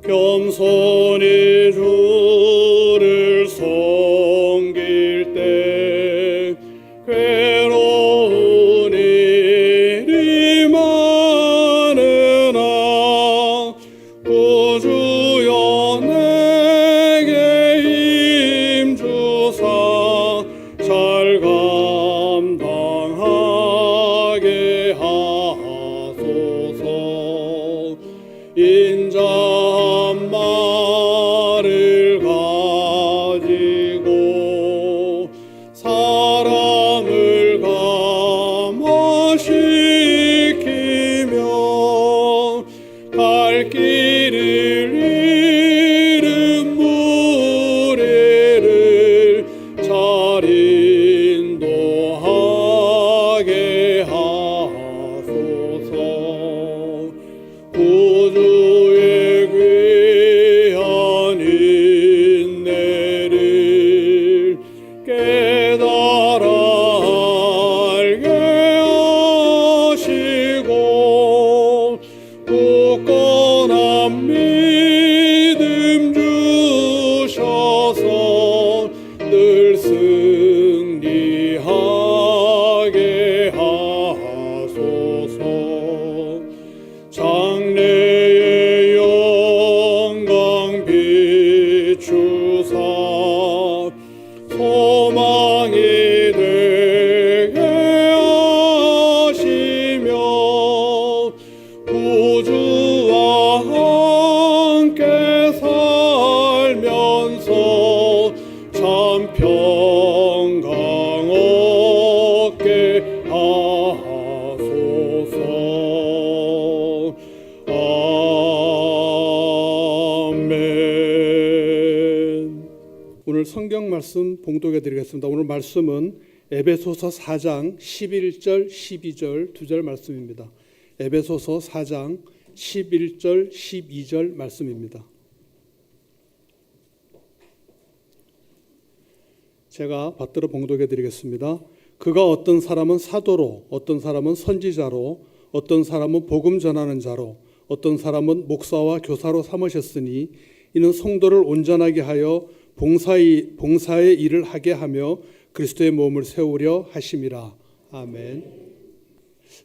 겸손히 주를 섬길 때 괴로운 일이 많으나 구주여 내게 힘주사 잘 감당하게 하소서. 인자한 말을 가지고 사람을 감화시키며 갈 길을 잃은 무리를 잘 인도하게 하소서. 구주의 귀한 인내를 깨달아 알게 하시고 굳건한 믿음 주셔서 늘 승리하게 하소서. 장래의 영광 비추사 소망이 되게 하시며 구주와 함께 살면서 참 평강 얻게 하소서. 아멘. 오늘 성경 말씀 봉독해 드리겠습니다. 오늘 말씀은 에베소서 4장 11절 12절 2절 말씀입니다. 에베소서 4장 11절 12절 말씀입니다. 제가 받들어 봉독해 드리겠습니다. 그가 어떤 사람은 사도로, 어떤 사람은 선지자로, 어떤 사람은 복음 전하는 자로, 어떤 사람은 목사와 교사로 삼으셨으니 이는 성도를 온전하게 하여 봉사의 일을 하게 하며 그리스도의 몸을 세우려 하심이라. 아멘.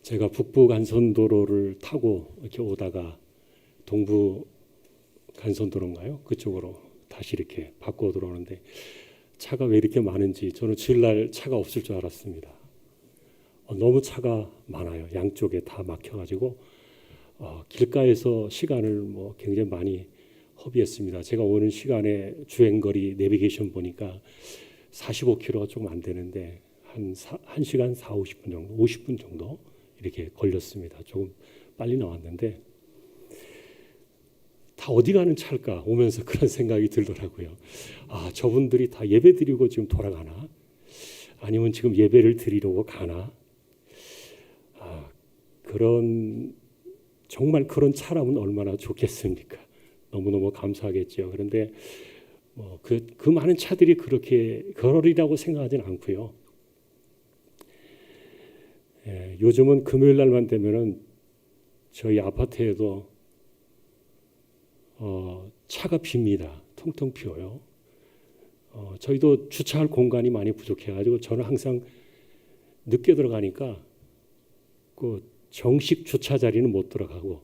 제가 북부 간선도로를 타고 이렇게 오다가 동부 간선도로인가요? 그쪽으로 다시 이렇게 바꿔 들어오는데 차가 왜 이렇게 많은지 저는 주일날 차가 없을 줄 알았습니다. 너무 차가 많아요. 양쪽에 다 막혀가지고 길가에서 시간을 굉장히 많이 허비했습니다. 제가 오는 시간에 주행거리 내비게이션 보니까 45km가 조금 안 되는데 한 1시간 50분 정도, 50분 정도 이렇게 걸렸습니다. 조금 빨리 나왔는데 다 어디 가는 차일까 오면서 그런 생각이 들더라고요. 저분들이 다 예배 드리고 지금 돌아가나? 아니면 지금 예배를 드리려고 가나? 정말 그런 차라면 얼마나 좋겠습니까? 너무너무 감사하겠죠. 그런데 그 많은 차들이 그렇게 그러리라고 생각하지는 않고요. 요즘은 금요일 날만 되면은 저희 아파트에도 차가 빕니다. 통통 비어요. 저희도 주차할 공간이 많이 부족해가지고 저는 항상 늦게 들어가니까 그 정식 주차 자리는 못 들어가고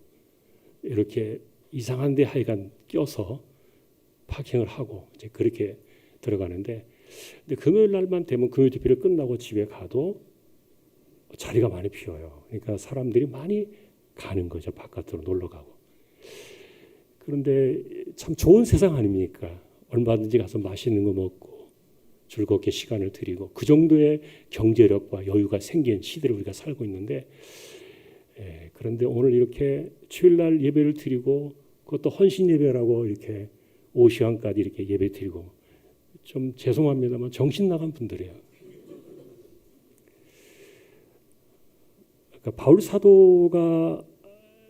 이렇게 이상한데 하여간 껴서 파킹을 하고 이제 그렇게 들어가는데, 근데 금요일 날만 되면 금요 집회를 끝나고 집에 가도 자리가 많이 비어요. 그러니까 사람들이 많이 가는 거죠. 바깥으로 놀러 가고. 그런데 참 좋은 세상 아닙니까? 얼마든지 가서 맛있는 거 먹고 즐겁게 시간을 드리고 그 정도의 경제력과 여유가 생긴 시대를 우리가 살고 있는데, 그런데 오늘 이렇게 주일날 예배를 드리고 그것도 헌신 예배라고 이렇게 오시간까지 이렇게 예배 드리고 좀 죄송합니다만 정신 나간 분들이에요. 그러니까 바울 사도가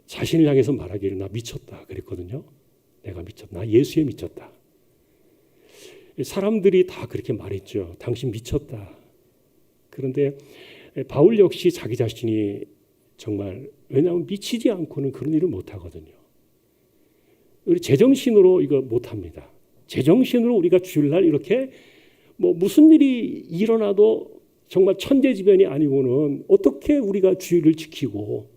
자신을 향해서 말하기를 나 미쳤다 그랬거든요. 내가 미쳤다. 나 예수에 미쳤다. 사람들이 다 그렇게 말했죠. 당신 미쳤다. 그런데 바울 역시 자기 자신이 정말, 왜냐하면 미치지 않고는 그런 일을 못 하거든요. 우리 제정신으로 이거 못 합니다. 제정신으로 우리가 주일날 이렇게 뭐 무슨 일이 일어나도 정말 천재지변이 아니고는 어떻게 우리가 주일을 지키고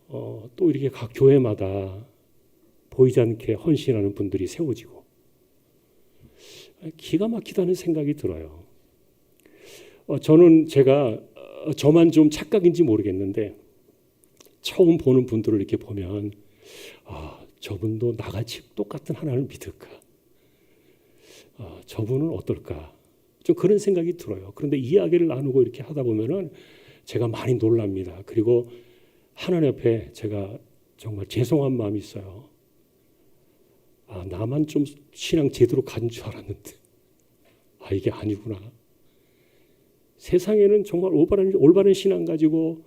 또 이렇게 각 교회마다 보이지 않게 헌신하는 분들이 세워지고, 기가 막히다는 생각이 들어요. 저는 제가 저만 좀 착각인지 모르겠는데 처음 보는 분들을 이렇게 보면 저분도 나같이 똑같은 하나님을 믿을까? 저분은 어떨까? 좀 그런 생각이 들어요. 그런데 이야기를 나누고 이렇게 하다 보면은 제가 많이 놀랍니다. 그리고 하나님 앞에 제가 정말 죄송한 마음이 있어요. 나만 좀 신앙 제대로 가진 줄 알았는데 이게 아니구나. 세상에는 정말 올바른 신앙 가지고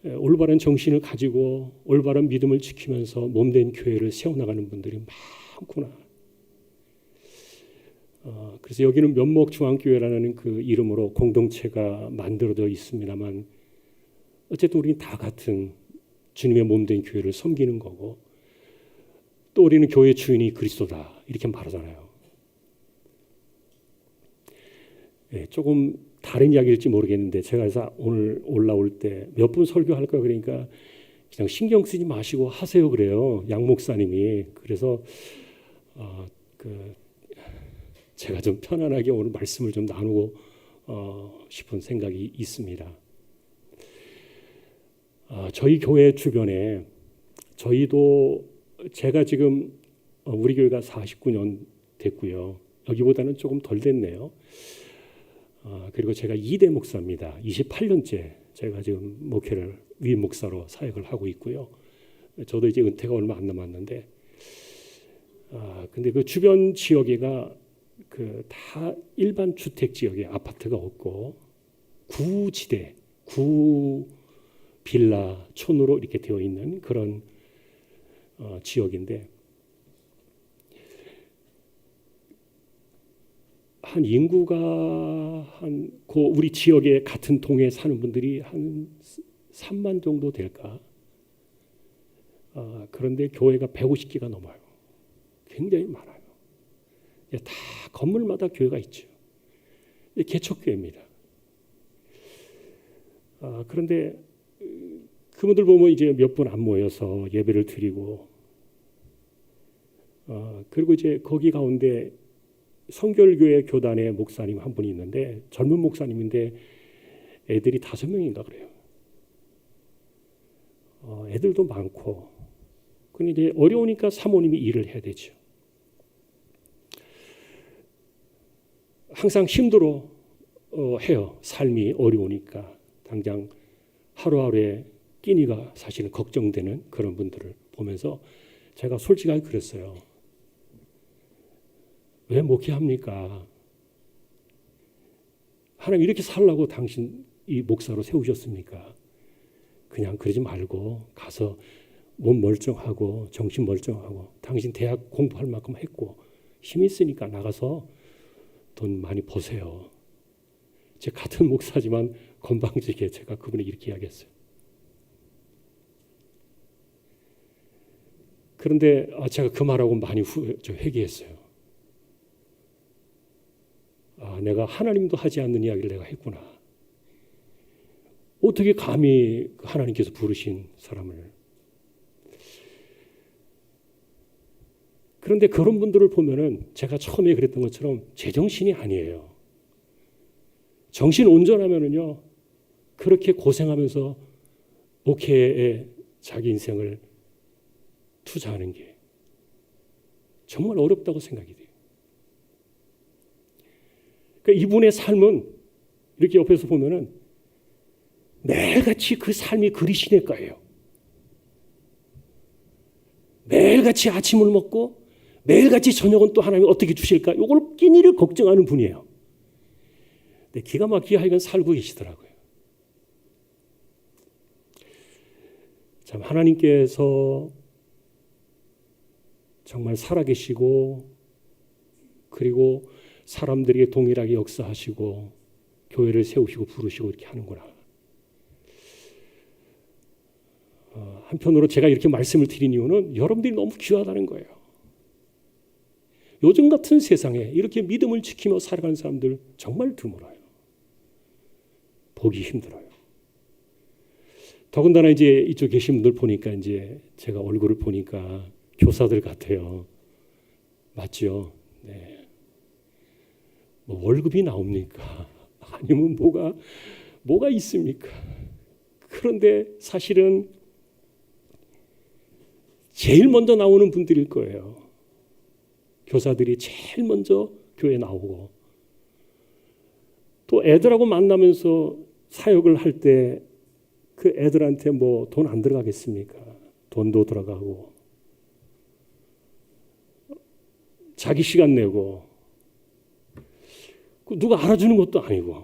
올바른 정신을 가지고 올바른 믿음을 지키면서 몸된 교회를 세워나가는 분들이 많구나. 그래서 여기는 면목중앙교회라는 그 이름으로 공동체가 만들어져 있습니다만 어쨌든 우리는 다 같은 주님의 몸된 교회를 섬기는 거고, 또 우리는 교회 주인이 그리스도다 이렇게 말하잖아요. 조금 다른 이야기일지 모르겠는데 제가 그래서 오늘 올라올 때 몇 분 설교할까 그러니까 그냥 신경 쓰지 마시고 하세요 그래요, 양 목사님이. 그래서 제가 좀 편안하게 오늘 말씀을 좀 나누고 싶은 생각이 있습니다. 저희 교회 주변에 저희도 제가 지금 우리 교회가 49년 됐고요. 여기보다는 조금 덜 됐네요. 그리고 제가 2대 목사입니다. 28년째 제가 지금 목회를 위임 목사로 사역을 하고 있고요. 저도 이제 은퇴가 얼마 안 남았는데, 근데 그 주변 지역에가 다 일반 주택 지역에 아파트가 없고 구지대, 구 빌라 촌으로 이렇게 되어 있는 그런 지역인데, 한 인구가 우리 지역에 같은 동에 사는 분들이 한 3만 정도 될까? 그런데 교회가 150개가 넘어요. 굉장히 많아요. 다 건물마다 교회가 있죠. 개척교회입니다. 그런데 그분들 보면 이제 몇 분 안 모여서 예배를 드리고, 그리고 이제 거기 가운데 성결교회 교단의 목사님 한 분이 있는데 젊은 목사님인데 애들이 5명인가 그래요. 애들도 많고, 근데 이제 어려우니까 사모님이 일을 해야 되죠. 항상 힘들어 해요. 삶이 어려우니까 당장 하루하루의 끼니가 사실은 걱정되는 그런 분들을 보면서 제가 솔직하게 그랬어요. 왜 목회합니까? 하나님 이렇게 살라고 당신 이 목사로 세우셨습니까? 그냥 그러지 말고 가서 몸 멀쩡하고 정신 멀쩡하고 당신 대학 공부할 만큼 했고 힘 있으니까 나가서 돈 많이 버세요. 제 같은 목사지만 건방지게 제가 그분에게 이렇게 이야기했어요. 그런데 제가 그 말하고 많이 회개했어요. 내가 하나님도 하지 않는 이야기를 내가 했구나. 어떻게 감히 하나님께서 부르신 사람을. 그런데 그런 분들을 보면은 제가 처음에 그랬던 것처럼 제정신이 아니에요. 정신 온전하면은요, 그렇게 고생하면서 목회에 자기 인생을 투자하는 게 정말 어렵다고 생각이 돼요. 그러니까 이분의 삶은 이렇게 옆에서 보면은 매일같이 그 삶이 그리시네 거예요. 매일같이 아침을 먹고 매일같이 저녁은 또 하나님이 어떻게 주실까? 이걸 끼니를 걱정하는 분이에요. 근데 기가 막히게 하여간 살고 계시더라고요. 참 하나님께서 정말 살아계시고 그리고 사람들에게 동일하게 역사하시고 교회를 세우시고 부르시고 이렇게 하는구나. 한편으로 제가 이렇게 말씀을 드린 이유는 여러분들이 너무 귀하다는 거예요. 요즘 같은 세상에 이렇게 믿음을 지키며 살아가는 사람들 정말 드물어요. 보기 힘들어요. 더군다나 이제 이쪽 계신 분들 보니까 이제 제가 얼굴을 보니까 교사들 같아요. 맞죠? 네. 뭐 월급이 나옵니까? 아니면 뭐가 있습니까? 그런데 사실은 제일 먼저 나오는 분들일 거예요. 교사들이 제일 먼저 교회에 나오고 또 애들하고 만나면서 사역을 할 때 그 애들한테 뭐 돈 안 들어가겠습니까? 돈도 들어가고 자기 시간 내고 누가 알아주는 것도 아니고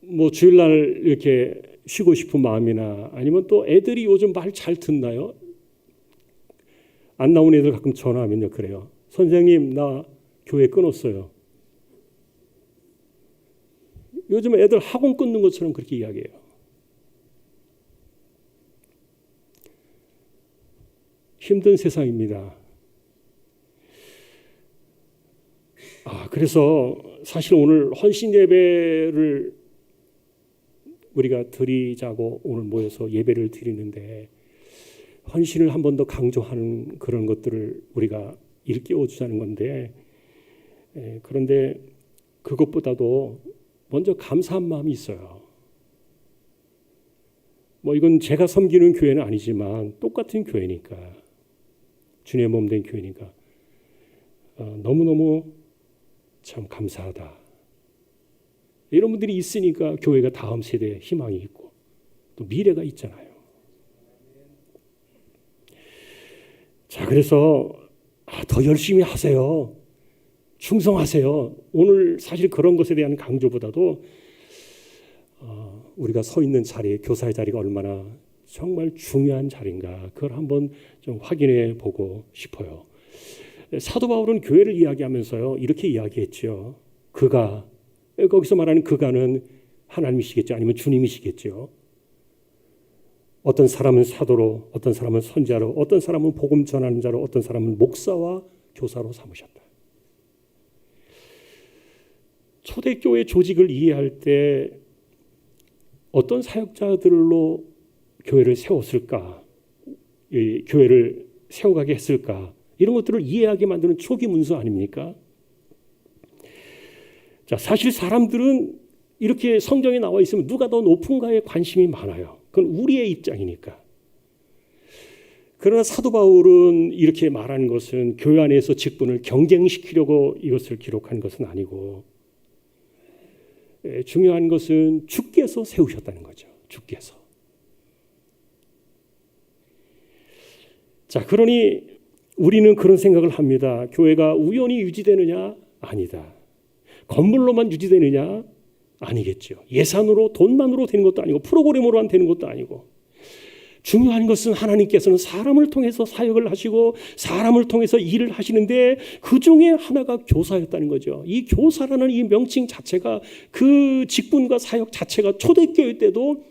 뭐 주일날 이렇게 쉬고 싶은 마음이나 아니면 또 애들이 요즘 말 잘 듣나요? 안 나온 애들 가끔 전화하면요 그래요. 선생님 나 교회 끊었어요. 요즘 애들 학원 끊는 것처럼 그렇게 이야기해요. 힘든 세상입니다. 그래서 사실 오늘 헌신 예배를 우리가 드리자고 오늘 모여서 예배를 드리는데 헌신을 한 번 더 강조하는 그런 것들을 우리가 일깨워 주자는 건데 그런데 그것보다도 먼저 감사한 마음이 있어요. 뭐 이건 제가 섬기는 교회는 아니지만 똑같은 교회니까 주님의 몸 된 교회니까 너무너무 참 감사하다. 이런 분들이 있으니까 교회가 다음 세대에 희망이 있고 또 미래가 있잖아요. 자, 그래서 더 열심히 하세요. 충성하세요. 오늘 사실 그런 것에 대한 강조보다도 우리가 서 있는 자리, 교사의 자리가 얼마나 정말 중요한 자리인가 그걸 한번 좀 확인해 보고 싶어요. 사도 바울은 교회를 이야기하면서요 이렇게 이야기했죠. 그가 거기서 말하는 그가는 하나님이시겠죠. 아니면 주님이시겠죠. 어떤 사람은 사도로, 어떤 사람은 선지자로, 어떤 사람은 복음 전하는 자로, 어떤 사람은 목사와 교사로 삼으셨다. 초대교회 조직을 이해할 때 어떤 사역자들로 교회를 세웠을까, 이 교회를 세워가게 했을까, 이런 것들을 이해하게 만드는 초기 문서 아닙니까? 자, 사실 사람들은 이렇게 성경에 나와 있으면 누가 더 높은가에 관심이 많아요. 그건 우리의 입장이니까. 그러나 사도 바울은 이렇게 말하는 것은 교회 안에서 직분을 경쟁시키려고 이것을 기록한 것은 아니고 중요한 것은 주께서 세우셨다는 거죠. 주께서. 자, 그러니 우리는 그런 생각을 합니다. 교회가 우연히 유지되느냐? 아니다. 건물로만 유지되느냐? 아니겠죠. 예산으로 돈만으로 되는 것도 아니고 프로그램으로만 되는 것도 아니고 중요한 것은 하나님께서는 사람을 통해서 사역을 하시고 사람을 통해서 일을 하시는데 그 중에 하나가 교사였다는 거죠. 이 교사라는 이 명칭 자체가 그 직분과 사역 자체가 초대교회 때도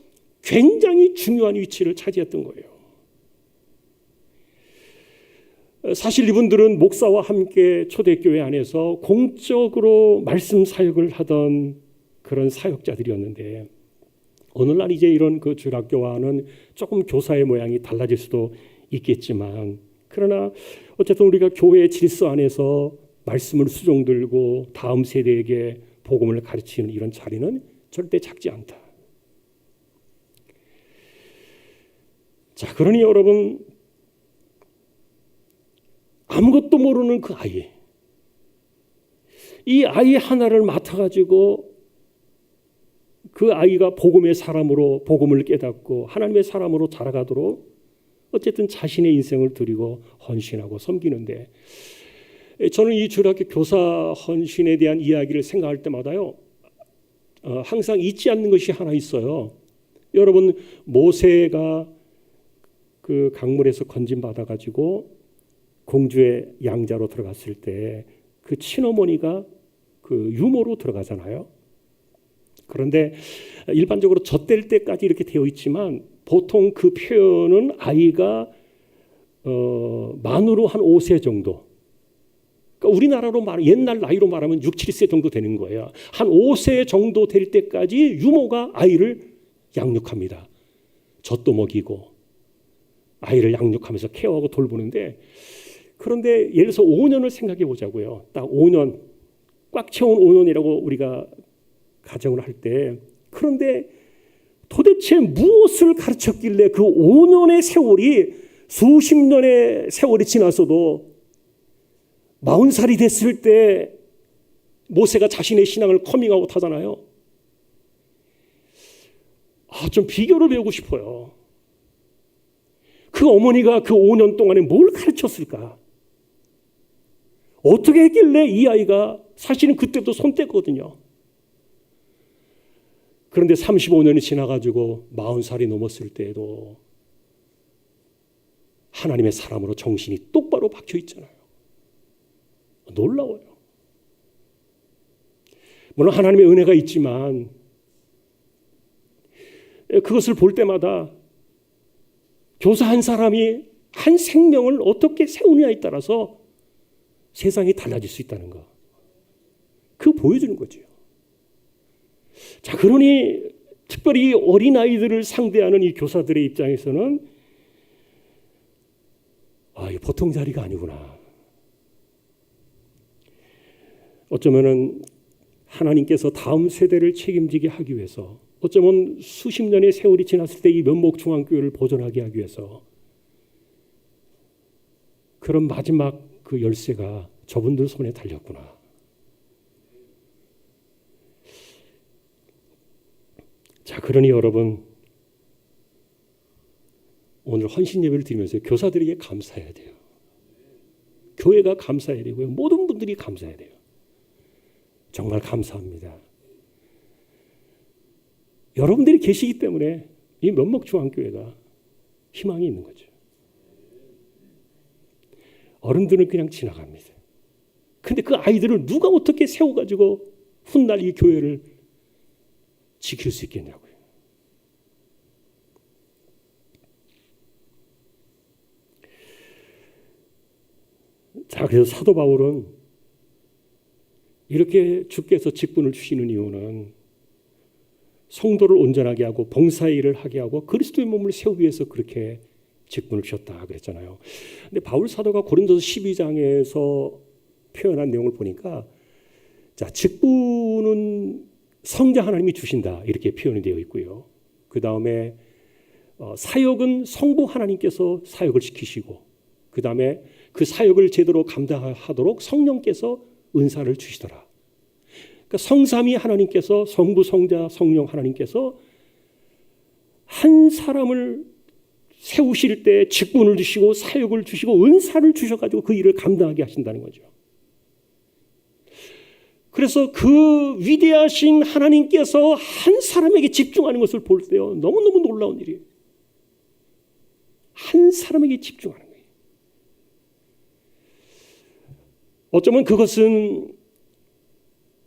굉장히 중요한 위치를 차지했던 거예요. 사실 이분들은 목사와 함께 초대교회 안에서 공적으로 말씀 사역을 하던 그런 사역자들이었는데 오늘날 이제 이런 그 주일학교와는 조금 교사의 모양이 달라질 수도 있겠지만 그러나 어쨌든 우리가 교회의 질서 안에서 말씀을 수종들고 다음 세대에게 복음을 가르치는 이런 자리는 절대 작지 않다. 자, 그러니 여러분 아무것도 모르는 그 아이, 이 아이 하나를 맡아가지고 그 아이가 복음의 사람으로 복음을 깨닫고 하나님의 사람으로 자라가도록 어쨌든 자신의 인생을 드리고 헌신하고 섬기는데 저는 이 주일학교 교사 헌신에 대한 이야기를 생각할 때마다요 항상 잊지 않는 것이 하나 있어요. 여러분 모세가 그 강물에서 건짐 받아가지고 공주의 양자로 들어갔을 때 그 친어머니가 그 유모로 들어가잖아요. 그런데 일반적으로 젖될 때까지 이렇게 되어 있지만 보통 그 표현은 아이가 만으로 한 5세 정도. 그러니까 우리나라로 옛날 나이로 말하면 6, 7세 정도 되는 거예요. 한 5세 정도 될 때까지 유모가 아이를 양육합니다. 젖도 먹이고 아이를 양육하면서 케어하고 돌보는데, 그런데 예를 들어서 5년을 생각해 보자고요. 딱 5년, 꽉 채운 5년이라고 우리가 가정을 할 때, 그런데 도대체 무엇을 가르쳤길래 그 5년의 세월이 수십 년의 세월이 지나서도 40살이 됐을 때 모세가 자신의 신앙을 커밍아웃 하잖아요. 좀 비교를 배우고 싶어요. 그 어머니가 그 5년 동안에 뭘 가르쳤을까? 어떻게 했길래 이 아이가, 사실은 그때도 손때거든요. 그런데 35년이 지나가지고 40살이 넘었을 때에도 하나님의 사람으로 정신이 똑바로 박혀 있잖아요. 놀라워요. 물론 하나님의 은혜가 있지만 그것을 볼 때마다 교사 한 사람이 한 생명을 어떻게 세우느냐에 따라서 세상이 달라질 수 있다는 거. 그거 보여주는 거죠. 자, 그러니 특별히 어린아이들을 상대하는 이 교사들의 입장에서는 이거 보통 자리가 아니구나. 어쩌면은 하나님께서 다음 세대를 책임지게 하기 위해서, 어쩌면 수십 년의 세월이 지났을 때 이 면목중앙교회를 보존하게 하기 위해서 그런 마지막 그 열쇠가 저분들 손에 달렸구나. 자, 그러니 여러분, 오늘 헌신 예배를 드리면서 교사들에게 감사해야 돼요. 교회가 감사해야 되고요. 모든 분들이 감사해야 돼요. 정말 감사합니다. 여러분들이 계시기 때문에 이 면목중앙교회가 희망이 있는 거죠. 어른들은 그냥 지나갑니다. 근데 그 아이들을 누가 어떻게 세워가지고 훗날 이 교회를 지킬 수 있겠냐고요. 자, 그래서 사도 바울은 이렇게 주께서 직분을 주시는 이유는 성도를 온전하게 하고 봉사의 일을 하게 하고 그리스도의 몸을 세우기 위해서 그렇게 직분을 주셨다 그랬잖아요. 근데 바울 사도가 고린도서 12장에서 표현한 내용을 보니까, 자, 직분은 성자 하나님이 주신다 이렇게 표현이 되어 있고요. 그 다음에 사역은 성부 하나님께서 사역을 시키시고, 그 다음에 그 사역을 제대로 감당하도록 성령께서 은사를 주시더라. 그러니까 성삼위 하나님께서, 성부, 성자, 성령 하나님께서 한 사람을 세우실 때 직분을 주시고 사역을 주시고 은사를 주셔가지고 그 일을 감당하게 하신다는 거죠. 그래서 그 위대하신 하나님께서 한 사람에게 집중하는 것을 볼 때요, 너무너무 놀라운 일이에요. 한 사람에게 집중하는 거예요. 어쩌면 그것은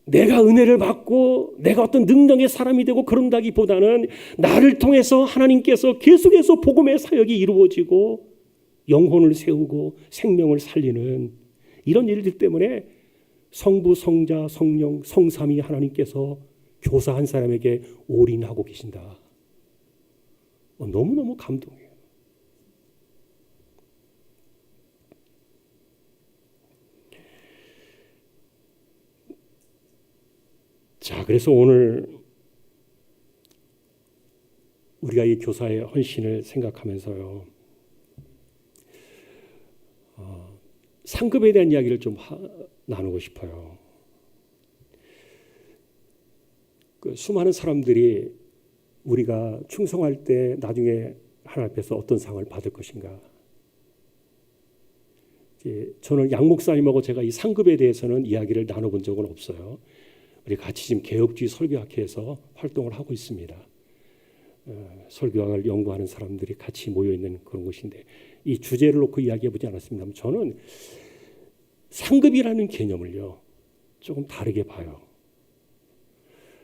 내가 은혜를 받고 내가 어떤 능력의 사람이 되고 그런다기보다는 나를 통해서 하나님께서 계속해서 복음의 사역이 이루어지고 영혼을 세우고 생명을 살리는 이런 일들 때문에 성부, 성자, 성령, 성삼위 하나님께서 교사 한 사람에게 올인하고 계신다. 너무너무 감동해요. 자, 그래서 오늘 우리가 이 교사의 헌신을 생각하면서요, 상급에 대한 이야기를 좀 나누고 싶어요. 그 수많은 사람들이 우리가 충성할 때 나중에 하나님 앞에서 어떤 상을 받을 것인가. 저는 양 목사님하고 제가 이 상급에 대해서는 이야기를 나눠본 적은 없어요. 우리 같이 지금 개혁주의 설교학회에서 활동을 하고 있습니다. 설교학을 연구하는 사람들이 같이 모여 있는 그런 곳인데, 이 주제를 놓고 이야기해 보지 않았습니다. 저는 상급이라는 개념을요, 조금 다르게 봐요.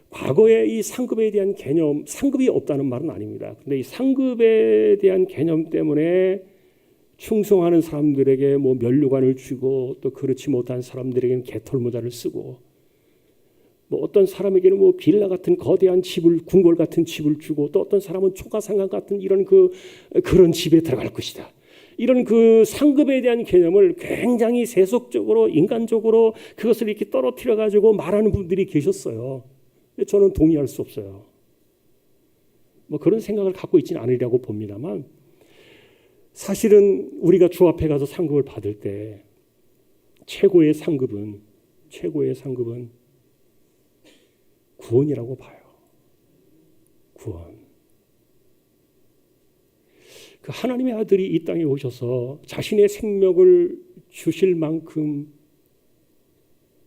과거에 이 상급에 대한 개념, 상급이 없다는 말은 아닙니다. 근데 이 상급에 대한 개념 때문에 충성하는 사람들에게 뭐 면류관을 주고, 또 그렇지 못한 사람들에게는 개털모자를 쓰고, 뭐 어떤 사람에게는 뭐 빌라 같은 거대한 집을, 궁궐 같은 집을 주고, 또 어떤 사람은 초가상가 같은 이런 그런 집에 들어갈 것이다. 이런 그 상급에 대한 개념을 굉장히 세속적으로, 인간적으로 그것을 이렇게 떨어뜨려 가지고 말하는 분들이 계셨어요. 저는 동의할 수 없어요. 뭐 그런 생각을 갖고 있지는 않으리라고 봅니다만, 사실은 우리가 주 앞에 가서 상급을 받을 때 최고의 상급은 구원이라고 봐요. 구원. 그 하나님의 아들이 이 땅에 오셔서 자신의 생명을 주실 만큼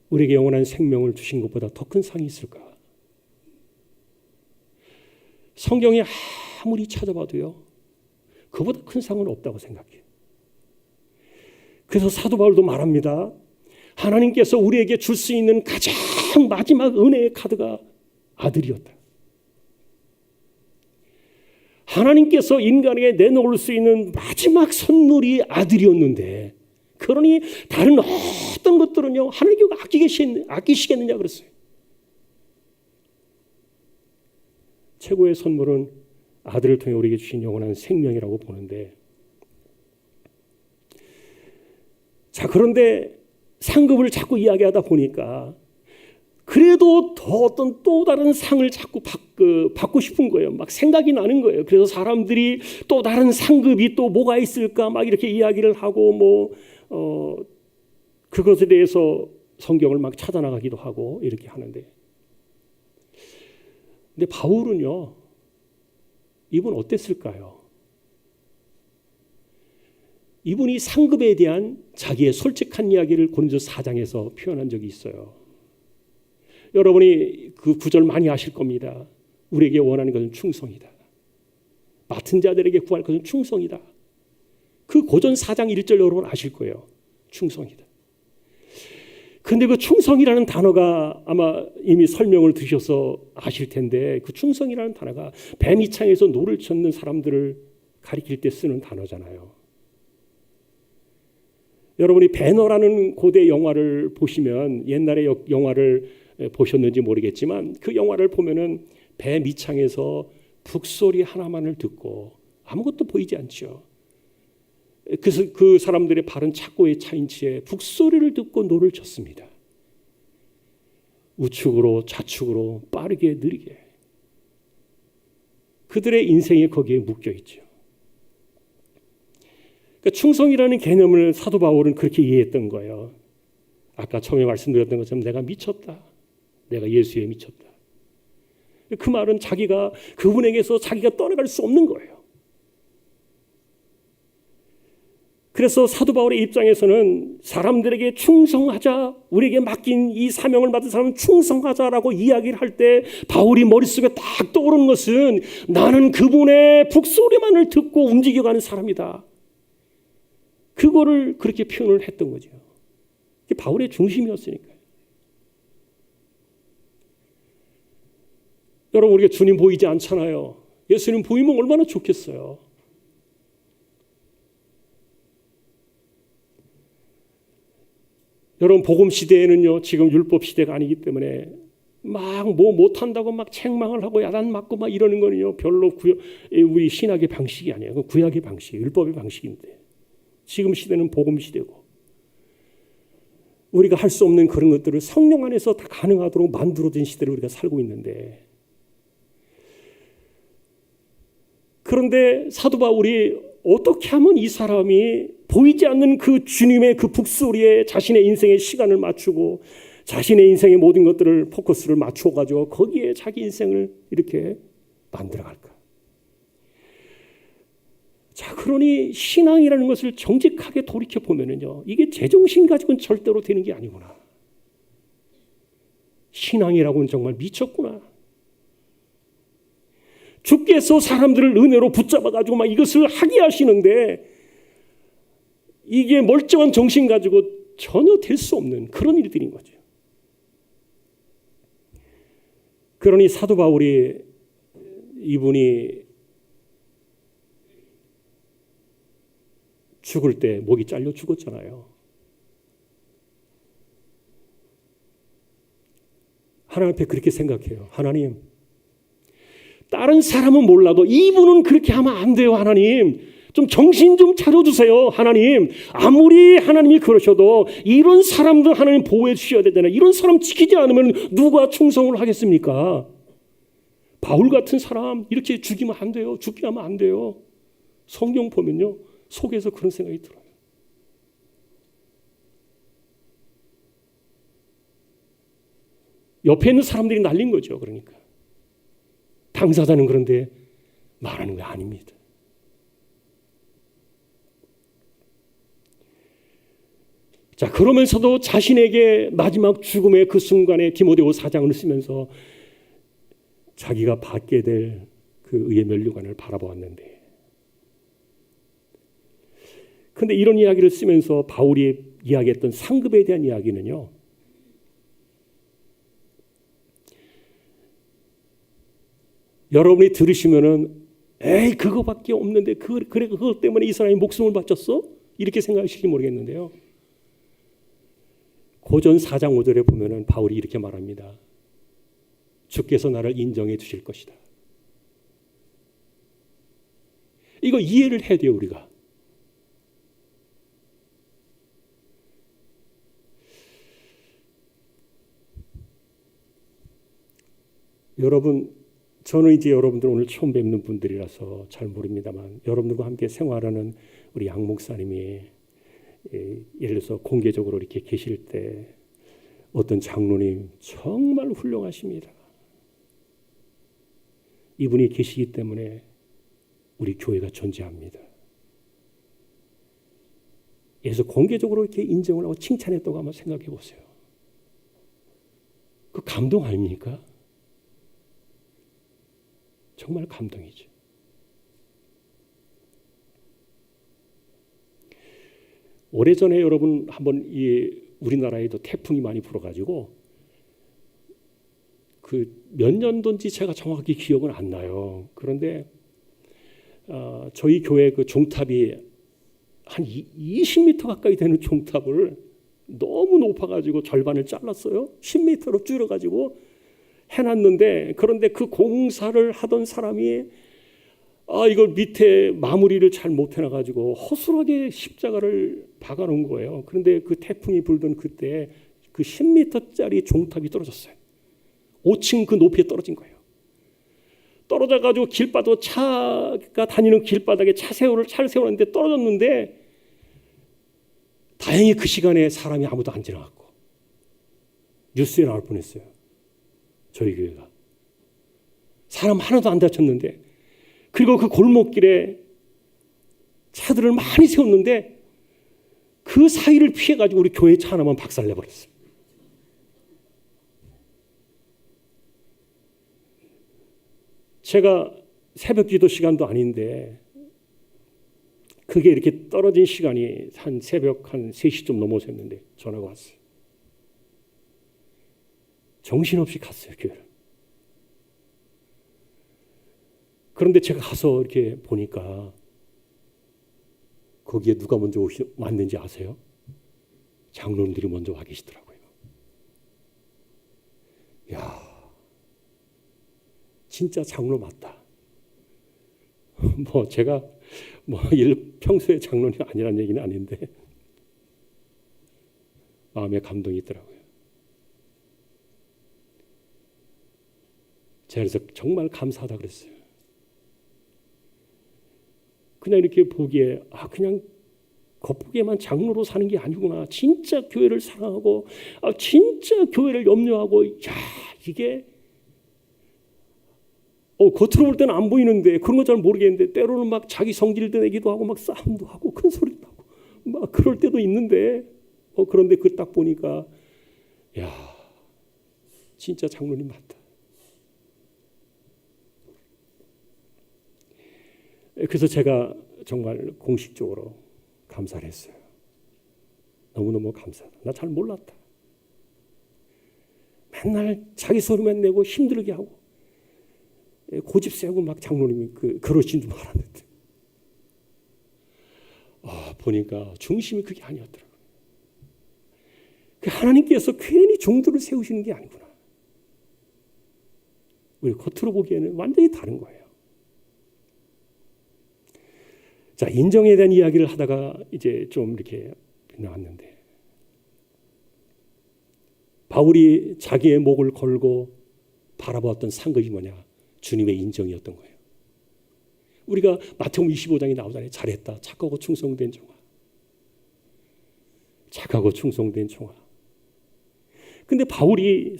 우리에게 영원한 생명을 주신 것보다 더 큰 상이 있을까? 성경에 아무리 찾아봐도요, 그보다 큰 상은 없다고 생각해요. 그래서 사도 바울도 말합니다. 하나님께서 우리에게 줄 수 있는 가장 마지막 은혜의 카드가 아들이었다. 하나님께서 인간에게 내놓을 수 있는 마지막 선물이 아들이었는데, 그러니 다른 어떤 것들은요, 하나님께서 아끼시겠느냐 그랬어요. 최고의 선물은 아들을 통해 우리에게 주신 영원한 생명이라고 보는데, 자, 그런데 상급을 자꾸 이야기하다 보니까 그래도 더 어떤 또 다른 상을 자꾸 받고 싶은 거예요. 막 생각이 나는 거예요. 그래서 사람들이 또 다른 상급이 또 뭐가 있을까 막 이렇게 이야기를 하고 그것에 대해서 성경을 막 찾아나가기도 하고 이렇게 하는데, 근데 바울은요, 이분 어땠을까요? 이분이 상급에 대한 자기의 솔직한 이야기를 고린도서 4장에서 표현한 적이 있어요. 여러분이 그 구절 많이 아실 겁니다. 우리에게 원하는 것은 충성이다. 맡은 자들에게 구할 것은 충성이다. 그 고전 4장 1절 여러분 아실 거예요. 충성이다. 근데 그 충성이라는 단어가 아마 이미 설명을 드셔서 아실 텐데, 그 충성이라는 단어가 뱀이창에서 노를 젓는 사람들을 가리킬 때 쓰는 단어잖아요. 여러분이 배너라는 고대 영화를 보시면, 옛날에 영화를 보셨는지 모르겠지만 그 영화를 보면은 배 밑창에서 북소리 하나만을 듣고 아무것도 보이지 않죠. 그래서 그 사람들의 발은 착고에 차인 채 북소리를 듣고 노를 젓습니다. 우측으로 좌측으로 빠르게 느리게. 그들의 인생이 거기에 묶여 있죠. 그러니까 충성이라는 개념을 사도 바울은 그렇게 이해했던 거예요. 아까 처음에 말씀드렸던 것처럼 내가 미쳤다. 내가 예수에 미쳤다. 그 말은 자기가 그분에게서 자기가 떠나갈 수 없는 거예요. 그래서 사도 바울의 입장에서는 사람들에게 충성하자, 우리에게 맡긴 이 사명을 받은 사람은 충성하자라고 이야기를 할 때 바울이 머릿속에 딱 떠오르는 것은 나는 그분의 북소리만을 듣고 움직여가는 사람이다. 그거를 그렇게 표현을 했던 거죠. 그게 바울의 중심이었으니까요. 여러분, 우리가 주님 보이지 않잖아요. 예수님 보이면 얼마나 좋겠어요. 여러분, 복음 시대에는요, 지금 율법 시대가 아니기 때문에 막 뭐 못한다고 막 책망을 하고 야단 맞고 막 이러는 거는요, 별로 우리 신학의 방식이 아니에요. 구약의 방식, 율법의 방식인데, 지금 시대는 복음 시대고, 우리가 할 수 없는 그런 것들을 성령 안에서 다 가능하도록 만들어진 시대를 우리가 살고 있는데, 그런데 사도 바울이 어떻게 하면 이 사람이 보이지 않는 그 주님의 그 북소리에 자신의 인생의 시간을 맞추고 자신의 인생의 모든 것들을 포커스를 맞춰가지고 거기에 자기 인생을 이렇게 만들어갈까? 자, 그러니 신앙이라는 것을 정직하게 돌이켜 보면은요, 이게 제정신 가지고는 절대로 되는 게 아니구나. 신앙이라고는 정말 미쳤구나. 주께서 사람들을 은혜로 붙잡아가지고 막 이것을 하게 하시는데, 이게 멀쩡한 정신 가지고 전혀 될 수 없는 그런 일들인 거죠. 그러니 사도 바울이 이분이 죽을 때 목이 잘려 죽었잖아요. 하나님 앞에 그렇게 생각해요. 하나님, 다른 사람은 몰라도 이분은 그렇게 하면 안 돼요. 하나님, 좀 정신 좀 차려주세요. 하나님, 아무리 하나님이 그러셔도 이런 사람들 하나님 보호해 주셔야 되잖아요. 이런 사람 지키지 않으면 누가 충성을 하겠습니까? 바울 같은 사람 이렇게 죽이면 안 돼요. 죽게 하면 안 돼요. 성경 보면요, 속에서 그런 생각이 들어요. 옆에 있는 사람들이 날린 거죠. 그러니까 당사자는 그런데 말하는 게 아닙니다. 자, 그러면서도 자신에게 마지막 죽음의 그 순간에 디모데후 4장을 쓰면서 자기가 받게 될 그 의의 면류관을 바라보았는데, 근데 이런 이야기를 쓰면서 바울이 이야기했던 상급에 대한 이야기는요, 여러분이 들으시면은 에이 그거밖에 없는데 그래 그것 때문에 이 사람이 목숨을 바쳤어? 이렇게 생각하실지 모르겠는데요. 고전 4장 5절에 보면은 바울이 이렇게 말합니다. 주께서 나를 인정해 주실 것이다. 이거 이해를 해야 돼요, 우리가. 여러분, 저는 이제 여러분들 오늘 처음 뵙는 분들이라서 잘 모릅니다만, 여러분들과 함께 생활하는 우리 양 목사님이 예를 들어서 공개적으로 이렇게 계실 때 어떤 장로님 정말 훌륭하십니다. 이분이 계시기 때문에 우리 교회가 존재합니다. 그래서 공개적으로 이렇게 인정을 하고 칭찬했다고 한번 생각해 보세요. 그 감동 아닙니까? 정말 감동이죠. 오래전에 여러분 한번 이 우리나라에도 태풍이 많이 불어가지고 그 몇 년도인지 제가 정확히 기억은 안 나요. 그런데 저희 교회 그 종탑이 한 20m 가까이 되는 종탑을 너무 높아가지고 절반을 잘랐어요. 10m로 줄여가지고 해놨는데, 그런데 그 공사를 하던 사람이 이걸 밑에 마무리를 잘 못해놔가지고 허술하게 십자가를 박아놓은 거예요. 그런데 그 태풍이 불던 그때 그 10m짜리 종탑이 떨어졌어요. 5층 그 높이에 떨어진 거예요. 떨어져가지고 길바닥, 차가 다니는 길바닥에 차를 세우는데 떨어졌는데, 다행히 그 시간에 사람이 아무도 안 지나갔고 뉴스에 나올 뻔했어요. 저희 교회가 사람 하나도 안 다쳤는데, 그리고 그 골목길에 차들을 많이 세웠는데 그 사이를 피해가지고 우리 교회 차 하나만 박살내버렸어요. 제가 새벽 기도 시간도 아닌데 그게 이렇게 떨어진 시간이 한 새벽 한 3시쯤 넘어섰는데 전화가 왔어요. 정신없이 갔어요, 교회를. 그런데 제가 가서 이렇게 보니까 거기에 누가 먼저 왔는지 아세요? 장로님들이 먼저 와 계시더라고요. 야, 진짜 장로 맞다. 제가 평소에 장로님 아니란 얘기는 아닌데 마음에 감동이 있더라고요. 제가 그래서 정말 감사하다 그랬어요. 그냥 이렇게 보기에 그냥 겉보기에만 장로로 사는 게 아니구나. 진짜 교회를 사랑하고 진짜 교회를 염려하고, 이게 겉으로 볼 때는 안 보이는데, 그런 거 잘 모르겠는데 때로는 막 자기 성질 내기도 하고 막 싸움도 하고 큰 소리도 하고 막 그럴 때도 있는데, 그런데 그 딱 보니까 진짜 장로님 맞다. 그래서 제가 정말 공식적으로 감사를 했어요. 너무너무 감사하다. 나 잘 몰랐다. 맨날 자기 소리만 내고 힘들게 하고 고집 세고 막 장로님이 그러신 줄 알았는데 보니까 중심이 그게 아니었더라고요. 하나님께서 괜히 종들을 세우시는 게 아니구나. 우리 겉으로 보기에는 완전히 다른 거예요. 자, 인정에 대한 이야기를 하다가 이제 좀 이렇게 나왔는데 바울이 자기의 목을 걸고 바라보았던 상급이 뭐냐? 주님의 인정이었던 거예요. 우리가 마태복음 25장에 나오잖아요. 잘했다. 착하고 충성된 종아. 착하고 충성된 종아. 근데 바울이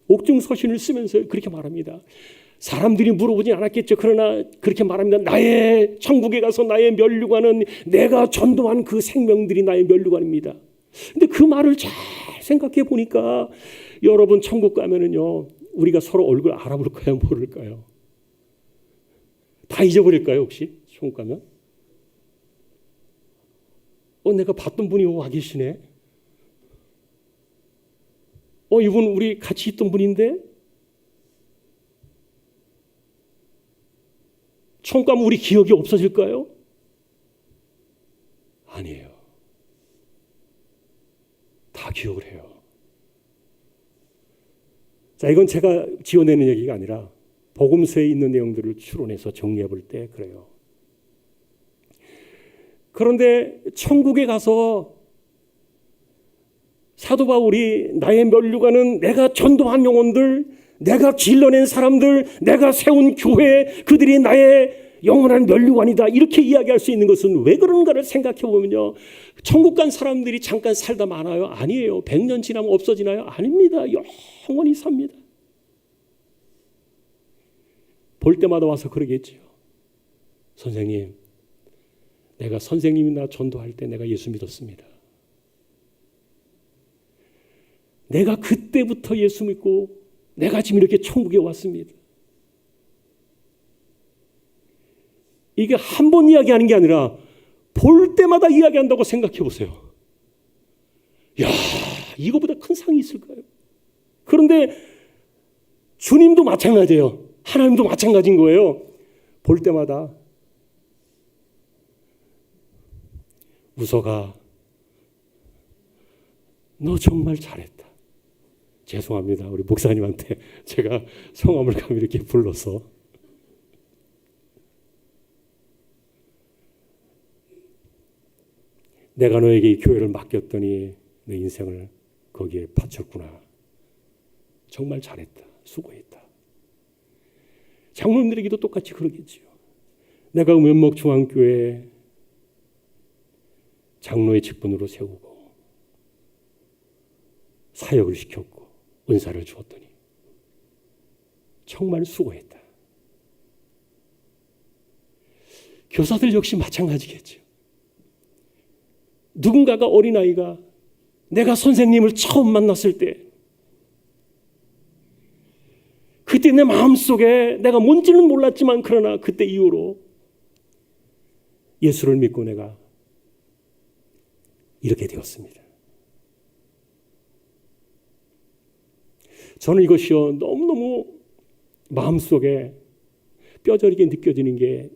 옥중 서신을 쓰면서 그렇게 말합니다. 사람들이 물어보진 않았겠죠. 그러나 그렇게 말합니다. 나의 천국에 가서 나의 면류관은 내가 전도한 그 생명들이 나의 면류관입니다. 근데 그 말을 잘 생각해 보니까 여러분 천국 가면은요. 우리가 서로 얼굴 알아볼까요? 모를까요? 다 잊어버릴까요? 혹시 천국 가면? 내가 봤던 분이 와 계시네. 이분 우리 같이 있던 분인데 천국 가면 우리 기억이 없어질까요? 아니에요. 다 기억을 해요. 자, 이건 제가 지어내는 얘기가 아니라 복음서에 있는 내용들을 추론해서 정리해 볼 때 그래요. 그런데 천국에 가서 사도 바울이 나의 면류관은 내가 전도한 영혼들, 내가 길러낸 사람들, 내가 세운 교회, 그들이 나의 영원한 면류관이다. 이렇게 이야기할 수 있는 것은 왜 그런가를 생각해 보면요. 천국 간 사람들이 잠깐 살다 마나요? 아니에요. 100년 지나면 없어지나요? 아닙니다. 영원히 삽니다. 볼 때마다 와서 그러겠지요. 선생님, 내가 선생님이나 전도할 때 내가 예수 믿었습니다. 내가 그때부터 예수 믿고 내가 지금 이렇게 천국에 왔습니다. 이게 한 번 이야기하는 게 아니라 볼 때마다 이야기한다고 생각해 보세요. 야, 이거보다 큰 상이 있을까요? 그런데 주님도 마찬가지예요. 하나님도 마찬가지인 거예요. 볼 때마다 우서가 너 정말 잘했다. 죄송합니다. 우리 목사님한테 제가 성함을 감히 이렇게 불러서. 내가 너에게 이 교회를 맡겼더니 내 인생을 거기에 바쳤구나. 정말 잘했다. 수고했다. 장로님들에게도 똑같이 그러겠지요. 내가 면목중앙교회 장로의 직분으로 세우고 사역을 시켰고 은사를 주었더니 정말 수고했다. 교사들 역시 마찬가지겠죠. 누군가가 어린아이가 내가 선생님을 처음 만났을 때 그때 내 마음속에 내가 뭔지는 몰랐지만 그러나 그때 이후로 예수를 믿고 내가 이렇게 되었습니다. 저는 이것이요 너무너무 마음속에 뼈저리게 느껴지는 게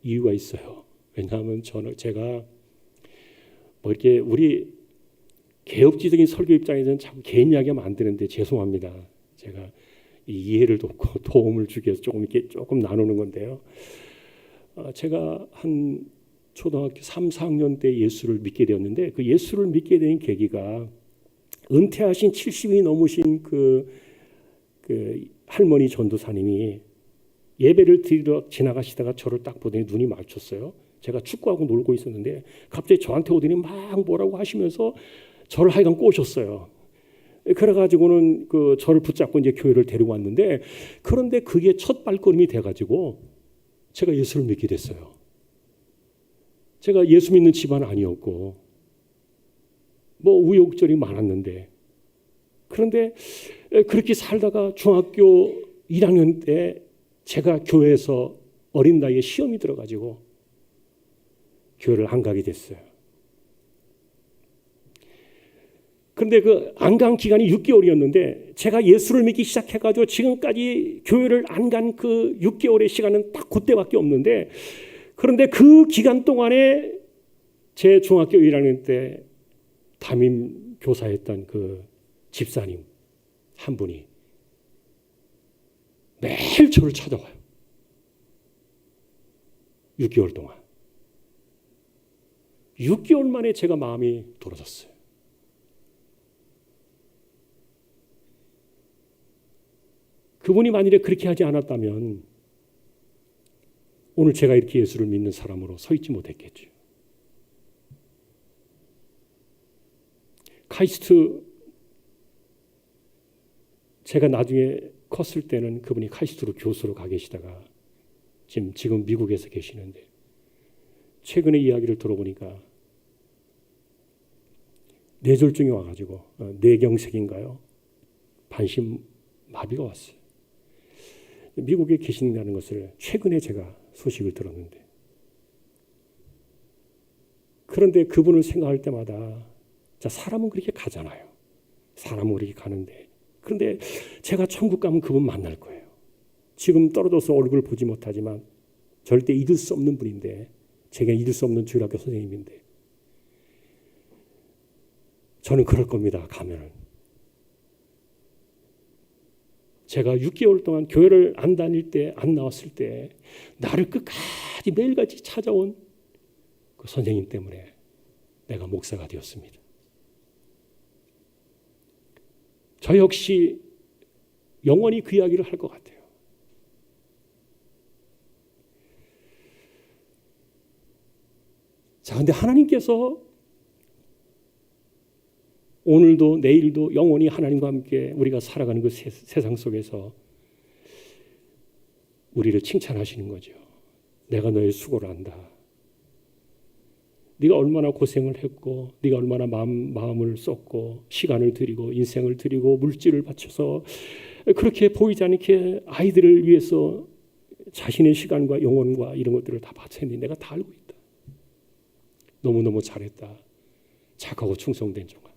이유가 있어요. 왜냐하면 제가 뭐 이렇게 우리 개혁지적인 설교 입장에서는 자꾸 개인 이야기하면 안 되는데 죄송합니다. 제가 이해를 돕고 도움을 주기 위해서 조금 나누는 건데요. 제가 한 초등학교 3, 4학년 때 예수를 믿게 되었는데 그 예수를 믿게 된 계기가 은퇴하신 70이 넘으신 그 할머니 전도사님이 예배를 드리러 지나가시다가 저를 딱 보더니 눈이 마주쳤어요. 제가 축구하고 놀고 있었는데 갑자기 저한테 오더니 막 뭐라고 하시면서 저를 하여간 꼬셨어요. 그래가지고는 저를 붙잡고 이제 교회를 데리고 왔는데 그런데 그게 첫 발걸음이 돼가지고 제가 예수를 믿게 됐어요. 제가 예수 믿는 집안 아니었고 뭐 우여곡절이 많았는데 그런데 그렇게 살다가 중학교 1학년 때 제가 교회에서 어린 나이에 시험이 들어가지고 교회를 안 가게 됐어요. 그런데 그 안 간 기간이 6개월이었는데 제가 예수를 믿기 시작해가지고 지금까지 교회를 안 간 그 6개월의 시간은 딱 그때밖에 없는데, 그런데 그 기간 동안에 제 중학교 1학년 때 담임 교사였던 그 집사님 한 분이 매일 저를 찾아와요. 6개월 동안. 6개월 만에 제가 마음이 돌아섰어요. 그분이 만일에 그렇게 하지 않았다면 오늘 제가 이렇게 예수를 믿는 사람으로 서 있지 못했겠죠. 카이스트, 제가 나중에 컸을 때는 그분이 카이스트로 교수로 가 계시다가 지금 미국에서 계시는데, 최근에 이야기를 들어보니까 뇌졸중이 와가지고 뇌경색인가요? 반신 마비가 왔어요. 미국에 계신다는 것을 최근에 제가 소식을 들었는데, 그런데 그분을 생각할 때마다 자, 사람은 그렇게 가잖아요. 사람은 그렇게 가는데, 그런데 제가 천국 가면 그분 만날 거예요. 지금 떨어져서 얼굴 보지 못하지만 절대 잊을 수 없는 분인데, 제가 잊을 수 없는 주일학교 선생님인데, 저는 그럴 겁니다. 가면은. 제가 6개월 동안 교회를 안 다닐 때, 안 나왔을 때 나를 끝까지 매일같이 찾아온 그 선생님 때문에 내가 목사가 되었습니다. 저 역시 영원히 그 이야기를 할 것 같아요. 자, 근데 하나님께서 오늘도 내일도 영원히 하나님과 함께 우리가 살아가는 그 세상 속에서 우리를 칭찬하시는 거죠. 내가 너의 수고를 안다. 네가 얼마나 고생을 했고, 네가 얼마나 마음을 쏟고 시간을 들이고 인생을 들이고 물질을 바쳐서 그렇게 보이지 않게 아이들을 위해서 자신의 시간과 영혼과 이런 것들을 다 바쳤는데 내가 다 알고 있다. 너무너무 잘했다. 착하고 충성된 종아.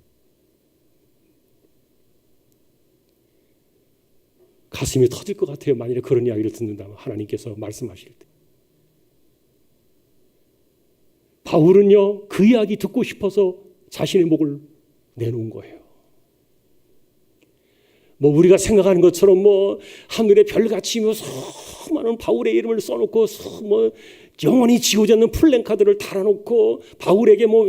가슴이 터질 것 같아요. 만일에 그런 이야기를 듣는다면, 하나님께서 말씀하실 때. 바울은요, 그 이야기 듣고 싶어서 자신의 목을 내놓은 거예요. 뭐 우리가 생각하는 것처럼 뭐 하늘의 별같이 뭐 수많은 바울의 이름을 써놓고 뭐 영원히 지우지 않는 플랜카드를 달아놓고 바울에게 뭐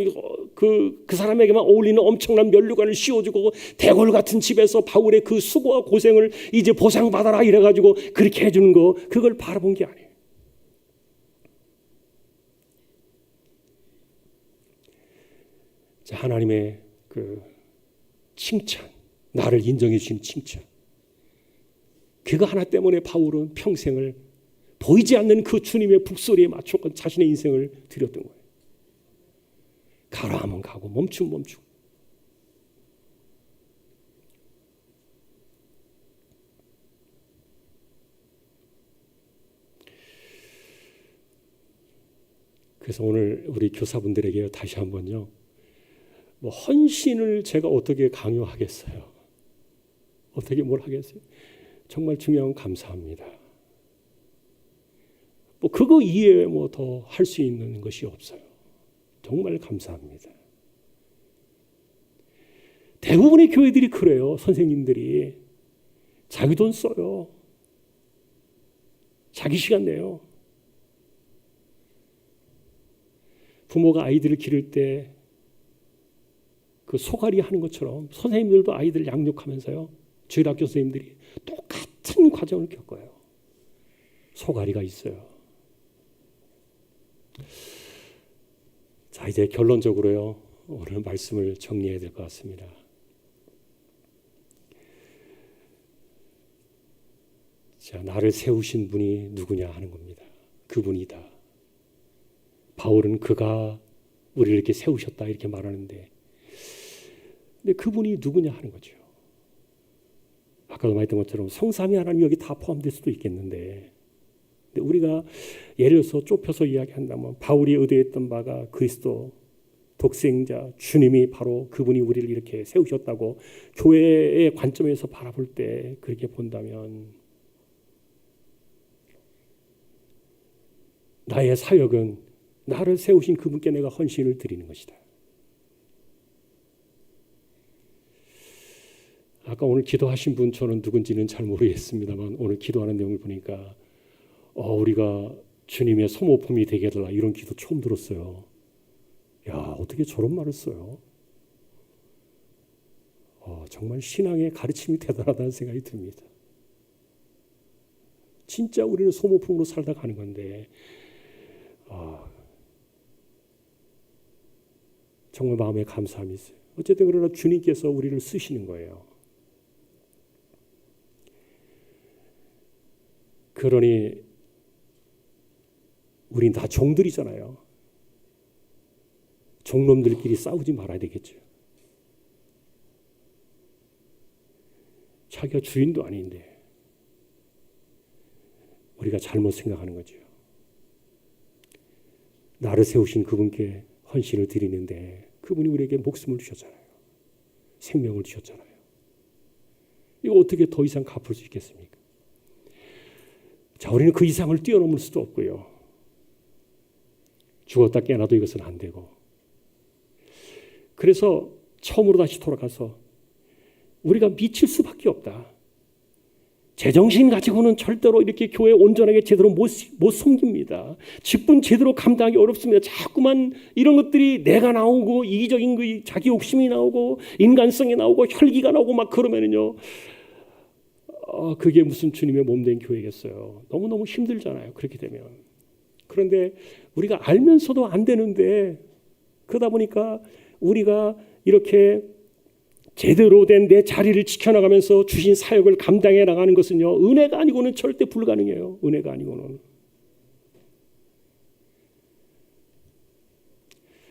그 사람에게만 어울리는 엄청난 면류관을 씌워주고 대궐 같은 집에서 바울의 그 수고와 고생을 이제 보상받아라 이래가지고 그렇게 해주는 거, 그걸 바라본 게 아니에요. 자, 하나님의 그 칭찬, 나를 인정해 주신 칭찬, 그거 하나 때문에 바울은 평생을 보이지 않는 그 주님의 북소리에 맞춰 자신의 인생을 드렸던 거예요. 가라 하면 가고 멈추면 멈추고. 그래서 오늘 우리 교사분들에게 다시 한번요, 뭐 헌신을 제가 어떻게 강요하겠어요? 어떻게 뭘 하겠어요? 정말 중요한 건 감사합니다. 뭐 그거 이외에 뭐 더 할 수 있는 것이 없어요. 정말 감사합니다. 대부분의 교회들이 그래요. 선생님들이 자기 돈 써요. 자기 시간 내요. 부모가 아이들을 기를 때 그 소갈이 하는 것처럼 선생님들도 아이들 양육하면서요, 주일학교 선생님들이 똑같은 과정을 겪어요. 소갈이가 있어요. 자, 이제 결론적으로요, 오늘 말씀을 정리해야 될 것 같습니다. 자, 나를 세우신 분이 누구냐 하는 겁니다. 그분이다. 바울은 그가 우리를 이렇게 세우셨다 이렇게 말하는데, 근데 그분이 누구냐 하는 거죠. 아까도 말했던 것처럼 성삼위 하나님 여기 다 포함될 수도 있겠는데, 근데 우리가 예를 들어서 좁혀서 이야기한다면 바울이 의도했던 바가 그리스도 독생자 주님이 바로 그분이 우리를 이렇게 세우셨다고 교회의 관점에서 바라볼 때 그렇게 본다면 나의 사역은 나를 세우신 그분께 내가 헌신을 드리는 것이다. 아까 오늘 기도하신 분 저는 누군지는 잘 모르겠습니다만 오늘 기도하는 내용을 보니까 우리가 주님의 소모품이 되게 해달라 이런 기도 처음 들었어요. 야, 어떻게 저런 말을 써요? 정말 신앙의 가르침이 대단하다는 생각이 듭니다. 진짜 우리는 소모품으로 살다 가는 건데 정말 마음에 감사함이 있어요. 어쨌든 그러나 주님께서 우리를 쓰시는 거예요. 그러니 우린 다 종들이잖아요. 종놈들끼리 싸우지 말아야 되겠죠. 자기가 주인도 아닌데 우리가 잘못 생각하는 거죠. 나를 세우신 그분께 헌신을 드리는데 그분이 우리에게 목숨을 주셨잖아요. 생명을 주셨잖아요. 이거 어떻게 더 이상 갚을 수 있겠습니까? 자, 우리는 그 이상을 뛰어넘을 수도 없고요. 죽었다 깨어나도 이것은 안 되고. 그래서 처음으로 다시 돌아가서 우리가 미칠 수밖에 없다. 제정신 가지고는 절대로 이렇게 교회 온전하게 제대로 못 섬깁니다. 직분 제대로 감당하기 어렵습니다. 자꾸만 이런 것들이 내가 나오고 이기적인 그 자기 욕심이 나오고 인간성이 나오고 혈기가 나오고 막 그러면은요. 그게 무슨 주님의 몸된 교회겠어요. 너무너무 힘들잖아요. 그렇게 되면. 그런데 우리가 알면서도 안 되는데 그러다 보니까 우리가 이렇게 제대로 된 내 자리를 지켜나가면서 주신 사역을 감당해 나가는 것은요. 은혜가 아니고는 절대 불가능해요. 은혜가 아니고는.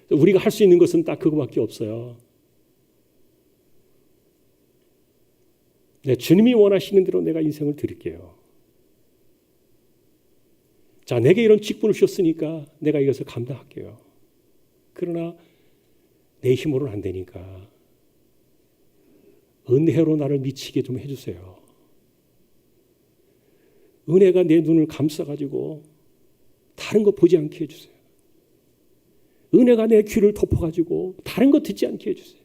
우리가 할 수 있는 것은 딱 그거밖에 없어요. 주님이 원하시는 대로 내가 인생을 드릴게요. 자, 내게 이런 직분을 주셨으니까 내가 이것을 감당할게요. 그러나 내 힘으로는 안 되니까 은혜로 나를 미치게 좀 해주세요. 은혜가 내 눈을 감싸가지고 다른 거 보지 않게 해주세요. 은혜가 내 귀를 덮어가지고 다른 거 듣지 않게 해주세요.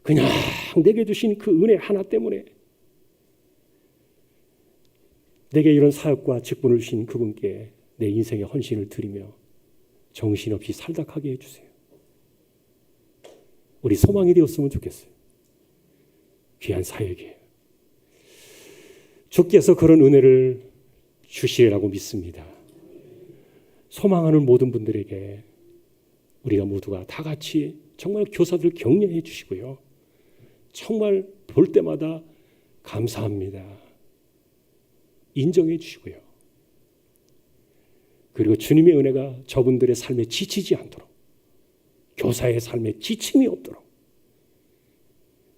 그냥 내게 주신 그 은혜 하나 때문에 내게 이런 사역과 직분을 주신 그분께 내 인생의 헌신을 드리며 정신없이 살다 가게 해주세요. 우리 소망이 되었으면 좋겠어요. 귀한 사역이에요. 주께서 그런 은혜를 주시리라고 믿습니다. 소망하는 모든 분들에게 우리가 모두가 다 같이 정말 교사들 격려해 주시고요. 정말 볼 때마다 감사합니다. 인정해 주시고요. 그리고 주님의 은혜가 저분들의 삶에 지치지 않도록 교사의 삶에 지침이 없도록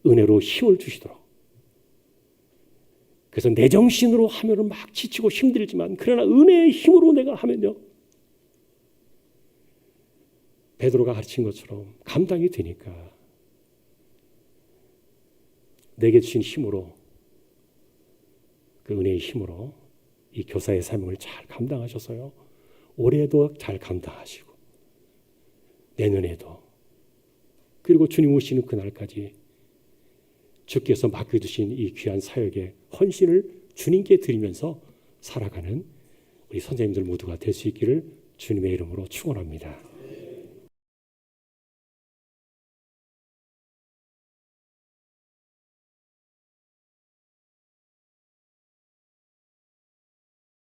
은혜로 힘을 주시도록 그래서 내 정신으로 하면은 막 지치고 힘들지만 그러나 은혜의 힘으로 내가 하면요 베드로가 가르친 것처럼 감당이 되니까 내게 주신 힘으로 그 은혜의 힘으로 이 교사의 삶을 잘 감당하셔서요 올해도 잘 감당하시고 내년에도 그리고 주님 오시는 그날까지 주께서 맡겨주신 이 귀한 사역의 헌신을 주님께 드리면서 살아가는 우리 선생님들 모두가 될 수 있기를 주님의 이름으로 축원합니다.